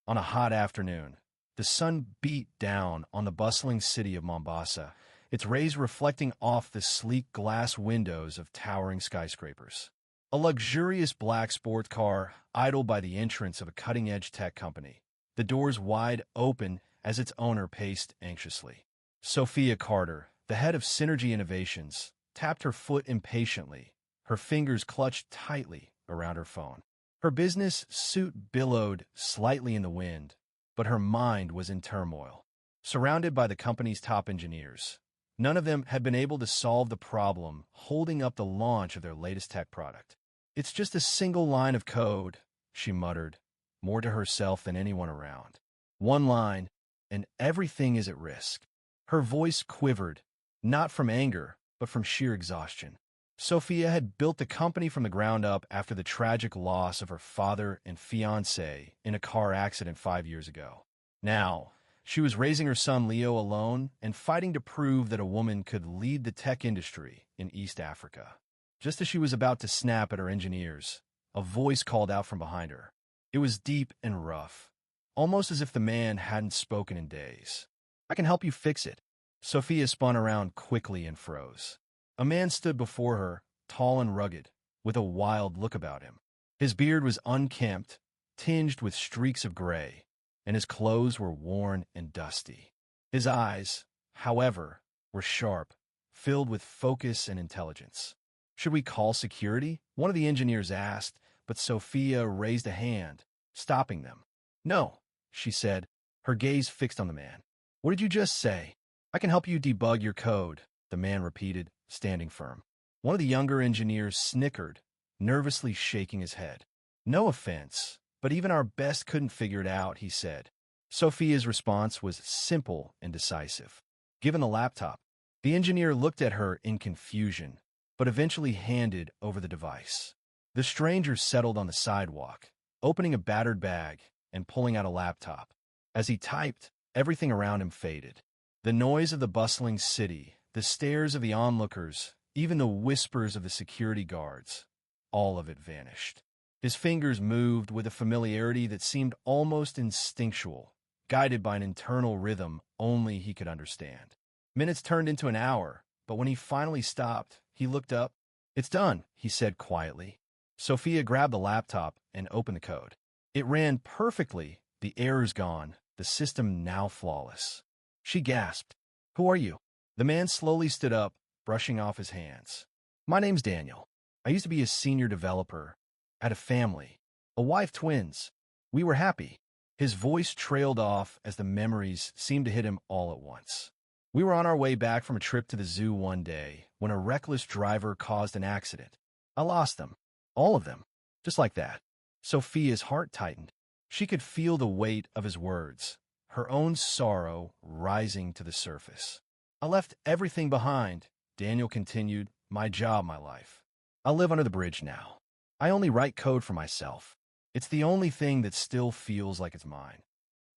On a hot afternoon, the sun beat down on the bustling city of Mombasa, its rays reflecting off the sleek glass windows of towering skyscrapers. A luxurious black sports car idled by the entrance of a cutting-edge tech company, the doors wide open as its owner paced anxiously. Sophia Carter, the head of Synergy Innovations, tapped her foot impatiently, her fingers clutched tightly around her phone. Her business suit billowed slightly in the wind, but her mind was in turmoil. Surrounded by the company's top engineers, none of them had been able to solve the problem holding up the launch of their latest tech product. "It's just a single line of code," she muttered, more to herself than anyone around. "One line, and everything is at risk." Her voice quivered, not from anger, but from sheer exhaustion. Sophia had built the company from the ground up after the tragic loss of her father and fiancé in a car accident 5 years ago. Now, she was raising her son Leo alone and fighting to prove that a woman could lead the tech industry in East Africa. Just as she was about to snap at her engineers, a voice called out from behind her. It was deep and rough, almost as if the man hadn't spoken in days. "I can help you fix it." Sophia spun around quickly and froze. A man stood before her, tall and rugged, with a wild look about him. His beard was unkempt, tinged with streaks of gray, and his clothes were worn and dusty. His eyes, however, were sharp, filled with focus and intelligence. "Should we call security?" one of the engineers asked, but Sophia raised a hand, stopping them. "No," she said, her gaze fixed on the man. "What did you just say?" "I can help you debug your code," the man repeated, standing firm. One of the younger engineers snickered, nervously shaking his head. "No offense, but even our best couldn't figure it out," he said. Sophia's response was simple and decisive. "Given the laptop." The engineer looked at her in confusion, but eventually handed over the device. The stranger settled on the sidewalk, opening a battered bag and pulling out a laptop. As he typed, everything around him faded. The noise of the bustling city, the stares of the onlookers, even the whispers of the security guards, all of it vanished. His fingers moved with a familiarity that seemed almost instinctual, guided by an internal rhythm only he could understand. Minutes turned into an hour, but when he finally stopped, he looked up. "It's done," he said quietly. Sophia grabbed the laptop and opened the code. It ran perfectly, the errors gone, the system now flawless. She gasped. "Who are you?" The man slowly stood up, brushing off his hands. "My name's Daniel. I used to be a senior developer. I had a family, a wife, twins. We were happy." His voice trailed off as the memories seemed to hit him all at once. "We were on our way back from a trip to the zoo one day when a reckless driver caused an accident. I lost them. All of them. Just like that." Sophia's heart tightened. She could feel the weight of his words, her own sorrow rising to the surface. "I left everything behind," Daniel continued, "my job, my life. I live under the bridge now. I only write code for myself. It's the only thing that still feels like it's mine."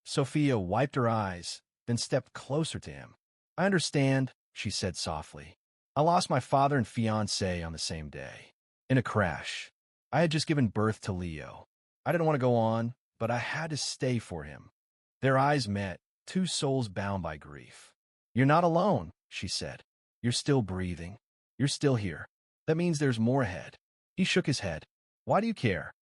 Sophia wiped her eyes, then stepped closer to him. "I understand," she said softly. "I lost my father and fiancé on the same day. In a crash. I had just given birth to Leo. I didn't want to go on, but I had to stay for him." Their eyes met, two souls bound by grief. "You're not alone," she said. "You're still breathing. You're still here. That means there's more ahead." He shook his head. "Why do you care?"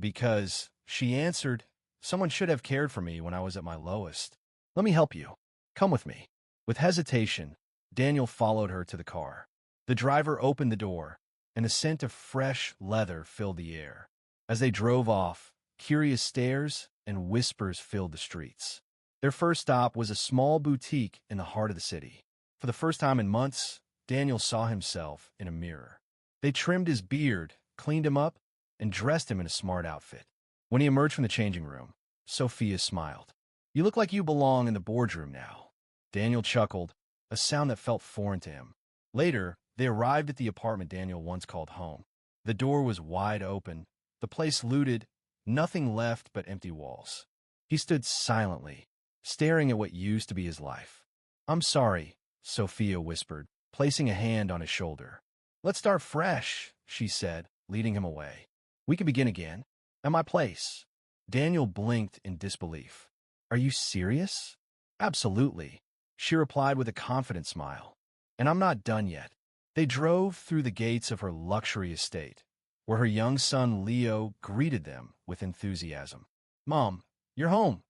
"Because," she answered, "someone should have cared for me when I was at my lowest. Let me help you. Come with me." With hesitation, Daniel followed her to the car. The driver opened the door, and the scent of fresh leather filled the air. As they drove off, curious stares and whispers filled the streets. Their first stop was a small boutique in the heart of the city. For the first time in months, Daniel saw himself in a mirror. They trimmed his beard, cleaned him up, and dressed him in a smart outfit. When he emerged from the changing room, Sophia smiled. "You look like you belong in the boardroom now." Daniel chuckled, a sound that felt foreign to him. Later, they arrived at the apartment Daniel once called home. The door was wide open, the place looted, nothing left but empty walls. He stood silently, staring at what used to be his life. "I'm sorry," Sophia whispered, placing a hand on his shoulder. "Let's start fresh," she said, leading him away. "We can begin again. At my place." Daniel blinked in disbelief. Are you serious? Absolutely, she replied with a confident smile. And I'm not done yet. They drove through the gates of her luxury estate, where her young son Leo greeted them with enthusiasm. Mom, you're home,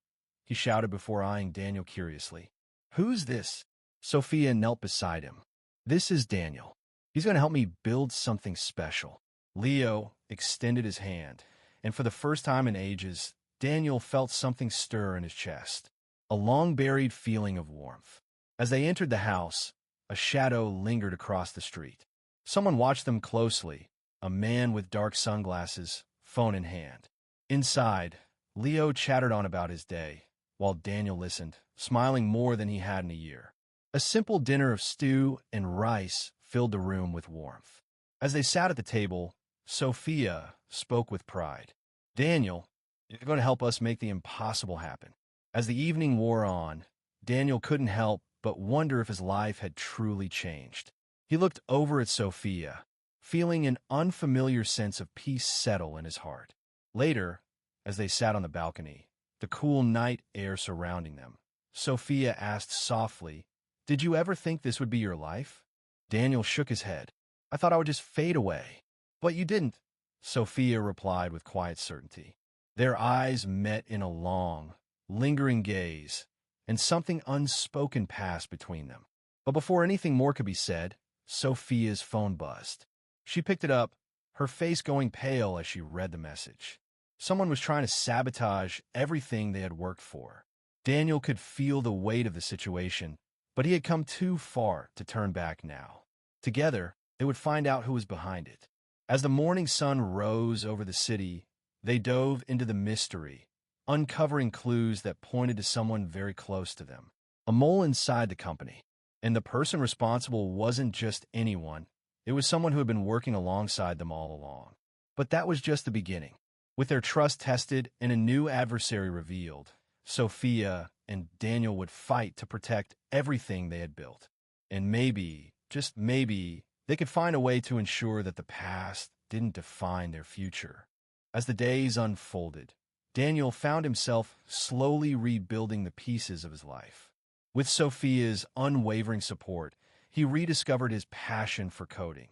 he shouted before eyeing Daniel curiously. Who's this? Sophia knelt beside him. This is Daniel. He's going to help me build something special. Leo extended his hand, and for the first time in ages, Daniel felt something stir in his chest, a long-buried feeling of warmth. As they entered the house, a shadow lingered across the street. Someone watched them closely, a man with dark sunglasses, phone in hand. Inside, Leo chattered on about his day, while Daniel listened, smiling more than he had in a year. A simple dinner of stew and rice filled the room with warmth. As they sat at the table, Sophia spoke with pride. Daniel, you're going to help us make the impossible happen. As the evening wore on, Daniel couldn't help but wonder if his life had truly changed. He looked over at Sophia, feeling an unfamiliar sense of peace settle in his heart. Later, as they sat on the balcony, the cool night air surrounding them, Sophia asked softly, Did you ever think this would be your life? Daniel shook his head. I thought I would just fade away. But you didn't, Sophia replied with quiet certainty. Their eyes met in a long, lingering gaze, and something unspoken passed between them. But before anything more could be said, Sophia's phone buzzed. She picked it up, her face going pale as she read the message. Someone was trying to sabotage everything they had worked for. Daniel could feel the weight of the situation, but he had come too far to turn back now. Together, they would find out who was behind it. As the morning sun rose over the city, they dove into the mystery, uncovering clues that pointed to someone very close to them, a mole inside the company. And the person responsible wasn't just anyone, it was someone who had been working alongside them all along. But that was just the beginning. With their trust tested and a new adversary revealed, Sophia and Daniel would fight to protect everything they had built. And maybe, just maybe, they could find a way to ensure that the past didn't define their future. As the days unfolded, Daniel found himself slowly rebuilding the pieces of his life. With Sophia's unwavering support, he rediscovered his passion for coding,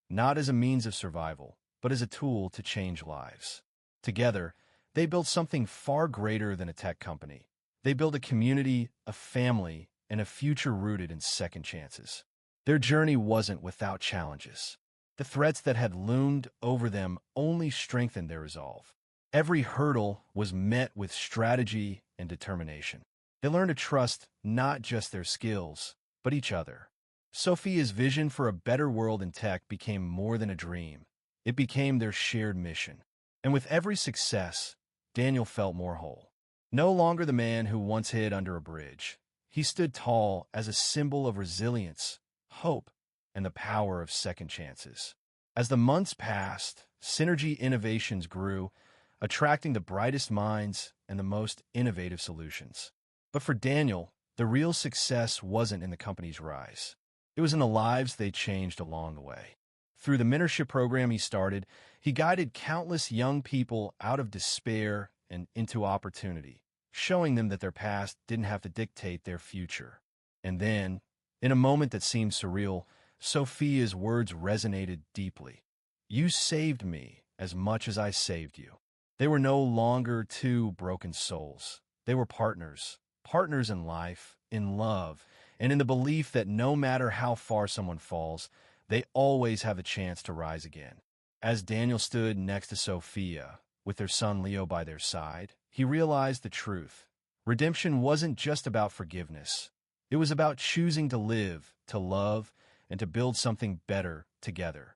not as a means of survival, but as a tool to change lives. Together, they built something far greater than a tech company. They built a community, a family, and a future rooted in second chances. Their journey wasn't without challenges. The threats that had loomed over them only strengthened their resolve. Every hurdle was met with strategy and determination. They learned to trust not just their skills, but each other. Sophia's vision for a better world in tech became more than a dream. It became their shared mission. And with every success, Daniel felt more whole. No longer the man who once hid under a bridge. He stood tall as a symbol of resilience, hope, and the power of second chances. As the months passed, Synergy Innovations grew, attracting the brightest minds and the most innovative solutions. But for Daniel, the real success wasn't in the company's rise. It was in the lives they changed along the way. Through the mentorship program he started, he guided countless young people out of despair and into opportunity, showing them that their past didn't have to dictate their future. And then, in a moment that seemed surreal, Sophia's words resonated deeply. You saved me as much as I saved you. They were no longer two broken souls. They were partners in life, in love, and in the belief that no matter how far someone falls, they always have a chance to rise again. As Daniel stood next to Sophia, with their son Leo by their side, he realized the truth. Redemption wasn't just about forgiveness. It was about choosing to live, to love, and to build something better together.